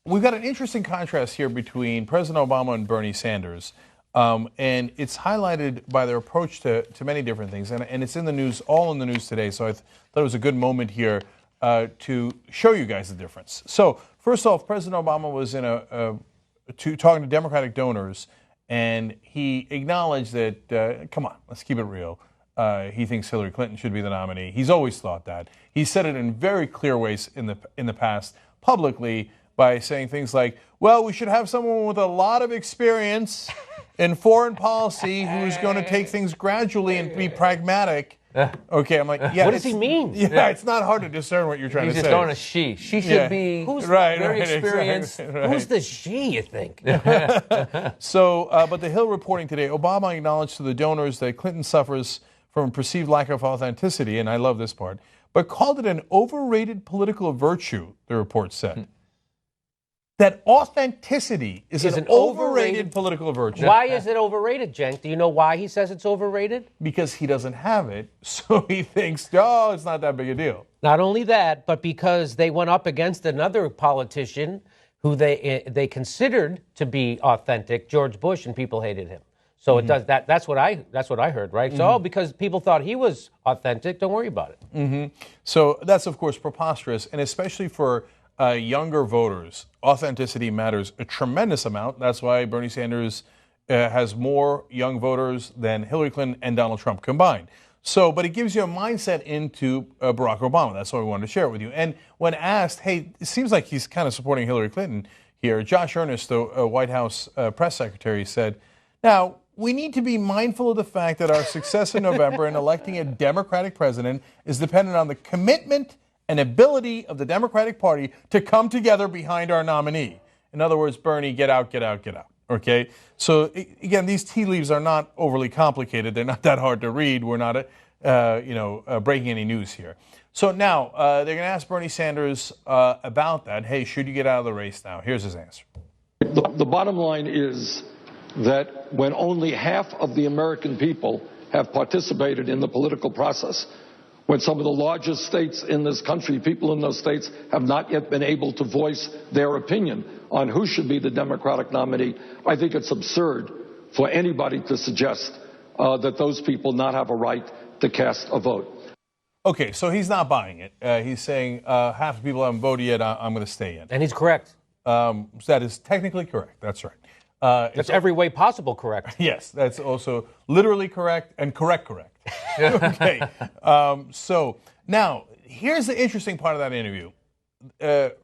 We've got an interesting contrast here between President Obama and Bernie Sanders. And it's highlighted by their approach to many different things. And it's in the news, all in the news today. So I thought it was a good moment here to show you guys the difference. So first off, President Obama was in talking to Democratic donors, and he acknowledged that, come on, let's keep it real. He thinks Hillary Clinton should be the nominee. He's always thought that. He said it in very clear ways in the past publicly by saying things like, well, we should have someone with a lot of experience in foreign policy who's going to take things gradually and be pragmatic. Okay, I'm like, yeah. What does he mean? Yeah, it's not hard to discern what you're trying to say. He's just throwing a she. She should be very experienced. Exactly, right. Who's the she, you think? So, but the Hill reporting today, Obama acknowledged to the donors that Clinton suffers from a perceived lack of authenticity, and I love this part, but called it an overrated political virtue, the report said. That authenticity is an overrated political virtue. Why is it overrated, Cenk? Do you know why he says it's overrated? Because he doesn't have it, so he thinks, oh, it's not that big a deal. Not only that, but because they went up against another politician who they considered to be authentic, George Bush, and people hated him. So it does that. That's what I heard, right? So because people thought he was authentic, don't worry about it. So that's of course preposterous, and especially for younger voters, authenticity matters a tremendous amount. That's why Bernie Sanders has more young voters than Hillary Clinton and Donald Trump combined. So, but it gives you a mindset into Barack Obama. That's why we wanted to share it with you. And when asked, hey, it seems like he's kind of supporting Hillary Clinton here, Josh Earnest, the White House press secretary, said, now, we need to be mindful of the fact that our success in November in electing a Democratic president is dependent on the commitment and ability of the Democratic Party to come together behind our nominee. In other words, Bernie, get out, get out, get out. Okay? So, again, these tea leaves are not overly complicated. They're not that hard to read. We're not, breaking any news here. So now they're going to ask Bernie Sanders about that. Hey, should you get out of the race now? Here's his answer. The bottom line is that when only half of the American people have participated in the political process, when some of the largest states in this country, people in those states have not yet been able to voice their opinion on who should be the Democratic nominee, I think it's absurd for anybody to suggest that those people not have a right to cast a vote. Okay, so he's not buying it. He's saying half the people haven't voted yet, I'm going to stay in. And he's correct. That is technically correct. That's right. That's every way possible correct. Yes, that's also literally correct and correct. Okay. So now, here's the interesting part of that interview.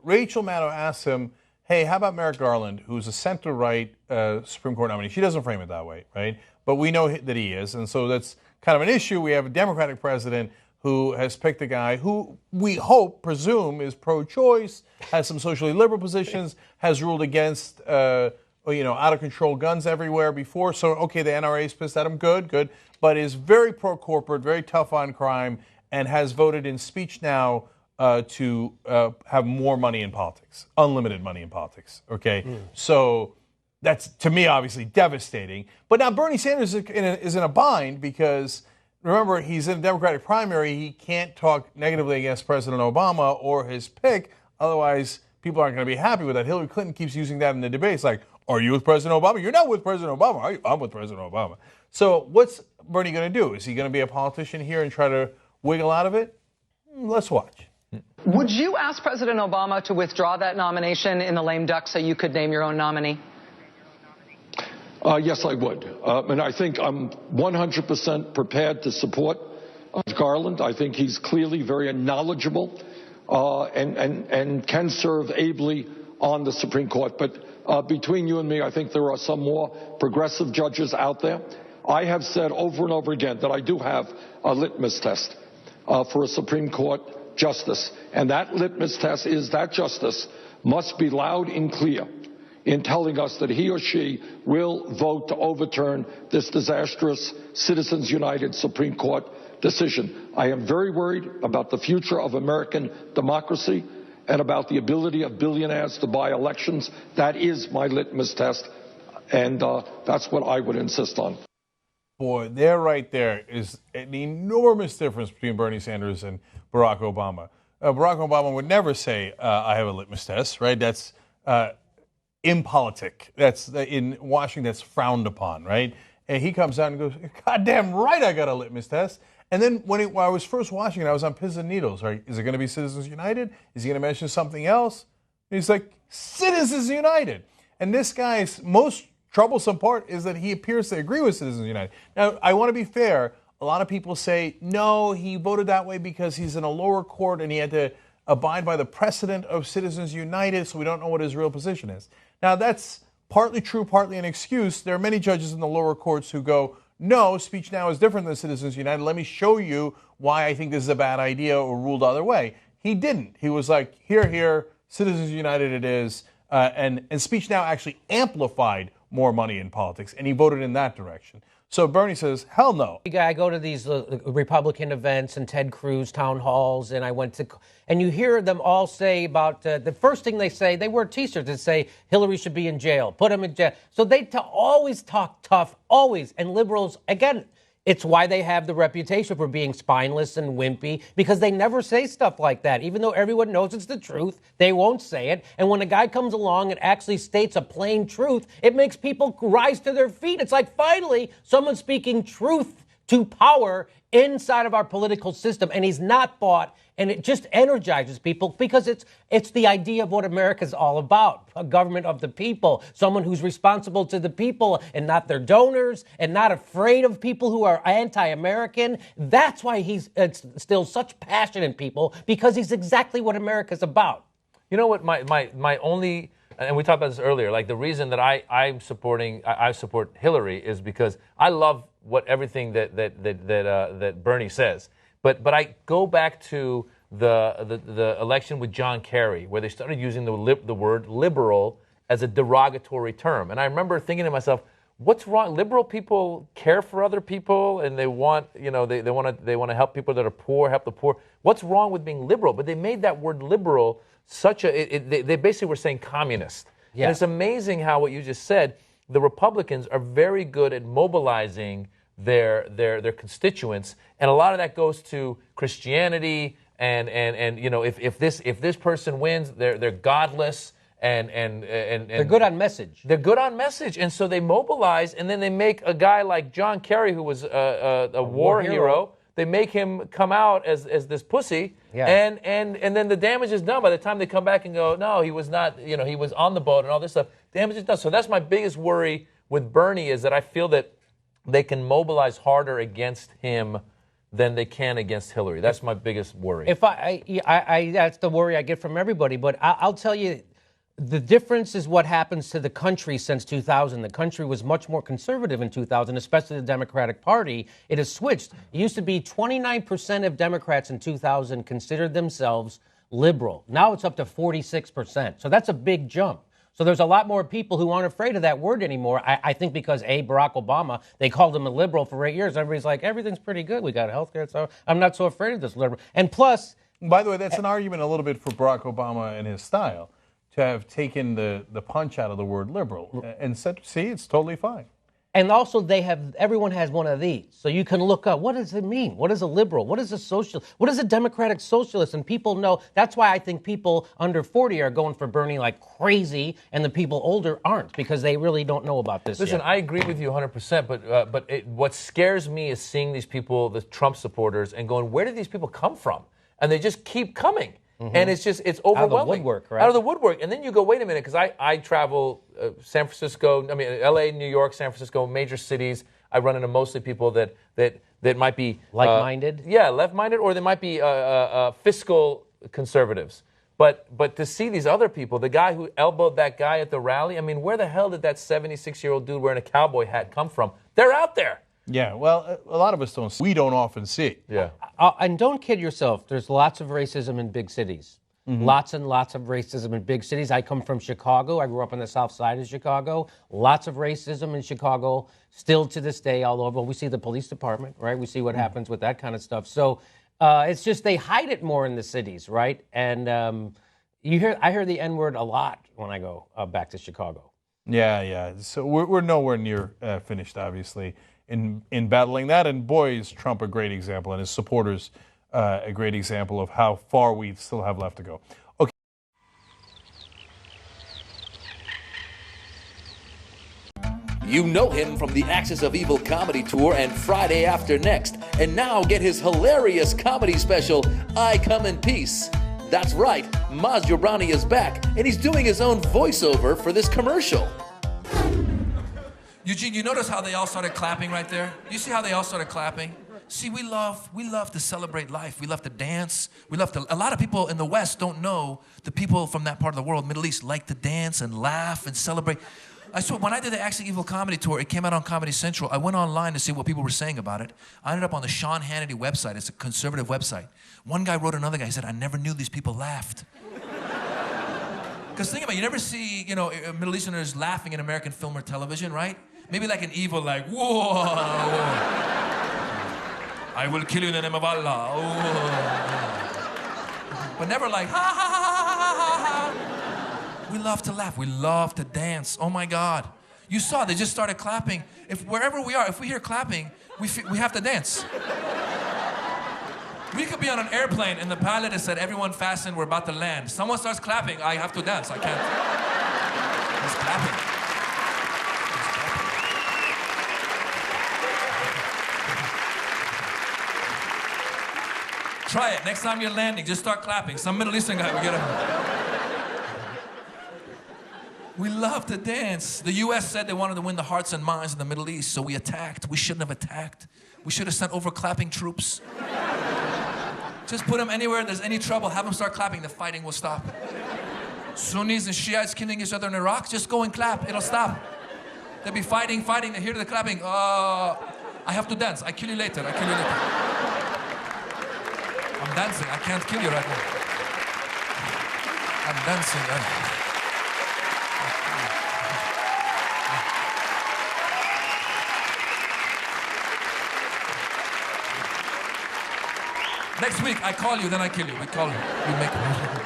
Rachel Maddow asked him, hey, how about Merrick Garland, who's a center-right Supreme Court nominee? She doesn't frame it that way, right? But we know that he is, and so that's kind of an issue. We have a Democratic president who has picked a guy who we presume, is pro-choice, has some socially liberal positions, has ruled against out-of-control guns everywhere before. So, okay, the NRA's pissed at him. Good. But is very pro-corporate, very tough on crime, and has voted in speech now to have more money in politics, unlimited money in politics, okay? So that's, to me, obviously devastating. But now Bernie Sanders is in a bind because, remember, he's in a Democratic primary. He can't talk negatively against President Obama or his pick. Otherwise, people aren't going to be happy with that. Hillary Clinton keeps using that in the debates, like, are you with President Obama? You're not with President Obama, are you? I'm with President Obama. So what's Bernie going to do? Is he going to be a politician here and try to wiggle out of it? Let's watch. Would you ask President Obama to withdraw that nomination in the lame duck so you could name your own nominee? Yes, I would. And I think I'm 100% prepared to support Garland. I think he's clearly very knowledgeable and can serve ably on the Supreme Court. But between you and me, I think there are some more progressive judges out there. I have said over and over again that I do have a litmus test for a Supreme Court justice. And that litmus test is that justice must be loud and clear in telling us that he or she will vote to overturn this disastrous Citizens United Supreme Court decision. I am very worried about the future of American democracy and about the ability of billionaires to buy elections. That is my litmus test, and that's what I would insist on. Boy, there is an enormous difference between Bernie Sanders and Barack Obama. Barack Obama would never say, I have a litmus test, right? That's impolitic. That's in Washington, that's frowned upon, right? And he comes out and goes, God damn right I got a litmus test. And then when I was first watching it, I was on pins and needles, right? Is it going to be Citizens United? Is he going to mention something else? And he's like, Citizens United. And this guy's most troublesome part is that he appears to agree with Citizens United. Now, I want to be fair. A lot of people say, no, he voted that way because he's in a lower court and he had to abide by the precedent of Citizens United, so we don't know what his real position is. Now, that's partly true, partly an excuse. There are many judges in the lower courts who go, no, Speech Now is different than Citizens United. Let me show you why I think this is a bad idea, or ruled other way. He didn't. He was like, here, Citizens United it is. And Speech Now actually amplified more money in politics, and he voted in that direction. So Bernie says, hell no. I go to these Republican events and Ted Cruz town halls, and and you hear them all say about, the first thing they say, they wear T-shirts that say Hillary should be in jail, put him in jail. So they always talk tough, always. And liberals, again, it's why they have the reputation for being spineless and wimpy, because they never say stuff like that. Even though everyone knows it's the truth, they won't say it. And when a guy comes along and actually states a plain truth, it makes people rise to their feet. It's like, finally, someone's speaking truth to power inside of our political system, and he's not bought, and it just energizes people because it's the idea of what America's all about, a government of the people, someone who's responsible to the people and not their donors, and not afraid of people who are anti-American. That's why he's still such passion in people, because he's exactly what America's about. You know what, my only, and we talked about this earlier, like the reason that I support Hillary is because I love everything that Bernie says. But I go back to the election with John Kerry, where they started using the word liberal as a derogatory term. And I remember thinking to myself, what's wrong? Liberal people care for other people, and they want, they want to help people that are poor, help the poor. What's wrong with being liberal? But they made that word liberal they basically were saying communist. Yeah. And it's amazing how what you just said, the Republicans are very good at mobilizing their constituents, and a lot of that goes to Christianity and if this person wins, they're godless and they're good on message. They're good on message, and so they mobilize, and then they make a guy like John Kerry, who was a war hero. They make him come out as this pussy, and then the damage is done by the time they come back and go, no, he was not, he was on the boat and all this stuff. Damage is done. So that's my biggest worry with Bernie, is that I feel that they can mobilize harder against him than they can against Hillary. That's my biggest worry. That's the worry I get from everybody. But I'll tell you, the difference is what happens to the country since 2000. The country was much more conservative in 2000, especially the Democratic Party. It has switched. It used to be 29% of Democrats in 2000 considered themselves liberal. Now it's up to 46%. So that's a big jump. So there's a lot more people who aren't afraid of that word anymore. I think because, Barack Obama, they called him a liberal for 8 years. Everybody's like, everything's pretty good. We got health care. So I'm not so afraid of this liberal. And plus... By the way, that's an argument a little bit for Barack Obama and his style, to have taken the punch out of the word liberal and said, see, it's totally fine. And also everyone has one of these. So you can look up, what does it mean? What is a liberal? What is a socialist? What is a democratic socialist? And people know. That's why I think people under 40 are going for Bernie like crazy, and the people older aren't, because they really don't know about this Listen, yet. I agree with you 100%, but what scares me is seeing these people, the Trump supporters, and going, where did these people come from? And they just keep coming. Mm-hmm. And it's overwhelming. Out of the woodwork, right? Out of the woodwork. And then you go, wait a minute, because I travel San Francisco, LA, New York, San Francisco, major cities. I run into mostly people that might be... Like-minded? Left-minded, or they might be fiscal conservatives. But to see these other people, the guy who elbowed that guy at the rally, where the hell did that 76-year-old dude wearing a cowboy hat come from? They're out there. Yeah, well, a lot of us don't. We don't often see it. Yeah. And don't kid yourself. There's lots of racism in big cities. Mm-hmm. Lots and lots of racism in big cities. I come from Chicago. I grew up on the south side of Chicago. Lots of racism in Chicago, still to this day, all over. We see the police department, right? We see what happens with that kind of stuff. So it's just they hide it more in the cities, right? And I hear the N-word a lot when I go back to Chicago. Yeah. So we're nowhere near finished, obviously, in battling that. And boy, is Trump a great example, and his supporters a great example of how far we still have left to go. Okay. You know him from the Axis of Evil comedy tour and Friday After Next. And now get his hilarious comedy special, I Come in Peace. That's right, Maz Jobrani is back, and he's doing his own voiceover for this commercial. Eugene, you notice how they all started clapping right there? You see how they all started clapping? See, we love to celebrate life. We love to dance. A lot of people in the West don't know the people from that part of the world, Middle East, like to dance and laugh and celebrate. I swear, when I did the Axis Evil comedy tour, it came out on Comedy Central. I went online to see what people were saying about it. I ended up on the Sean Hannity website. It's a conservative website. One guy wrote another guy. He said, I never knew these people laughed. Because think about it, you never see, Middle Easterners laughing in American film or television, right? Maybe like an evil, like, whoa, I will kill you in the name of Allah. Oh. But never like, ha, ha, ha, ha, ha, ha, ha. We love to laugh. We love to dance. Oh my God. You saw, they just started clapping. Wherever we are, if we hear clapping, we have to dance. We could be on an airplane and the pilot has said, everyone fasten, we're about to land. Someone starts clapping, I have to dance. I can't. He's clapping. Try it. Next time you're landing, just start clapping. Some Middle Eastern guy will get him. We love to dance. The U.S. said they wanted to win the hearts and minds of the Middle East, so we attacked. We shouldn't have attacked. We should have sent over clapping troops. Just put them anywhere there's any trouble. Have them start clapping. The fighting will stop. Sunnis and Shiites killing each other in Iraq. Just go and clap. It'll stop. They'll be fighting. They hear the clapping. I have to dance. I kill you later. I kill you later. I'm dancing. I can't kill you right now. I'm dancing. Next week, I call you, then I kill you. We call you. We make it.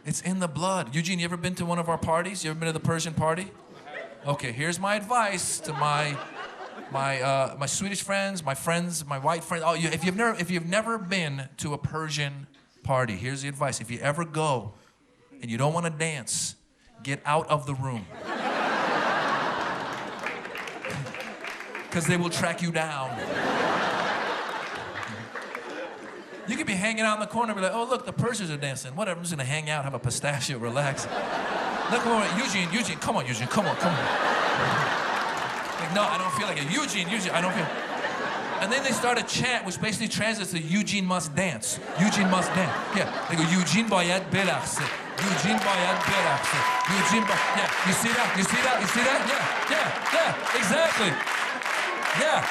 It's in the blood. Eugene, you ever been to one of our parties? You ever been to the Persian party? Okay, here's my advice to my Swedish friends, my white friends. Oh, if you've never been to a Persian party, here's the advice. If you ever go and you don't want to dance, get out of the room. Because they will track you down. You could be hanging out in the corner and be like, oh, look, the Persians are dancing. Whatever, I'm just going to hang out, have a pistachio, relax. Look, Eugene, come on, Eugene, come on. Like, no, I don't feel like it. Eugene, I don't feel. And then they start a chant, which basically translates to Eugene must dance. Eugene must dance. Yeah, they go, Eugene bayad beraqse. Eugene bayad beraqse. Eugene bayad. Yeah, you see that? You see that? You see that? Yeah, exactly. Yeah.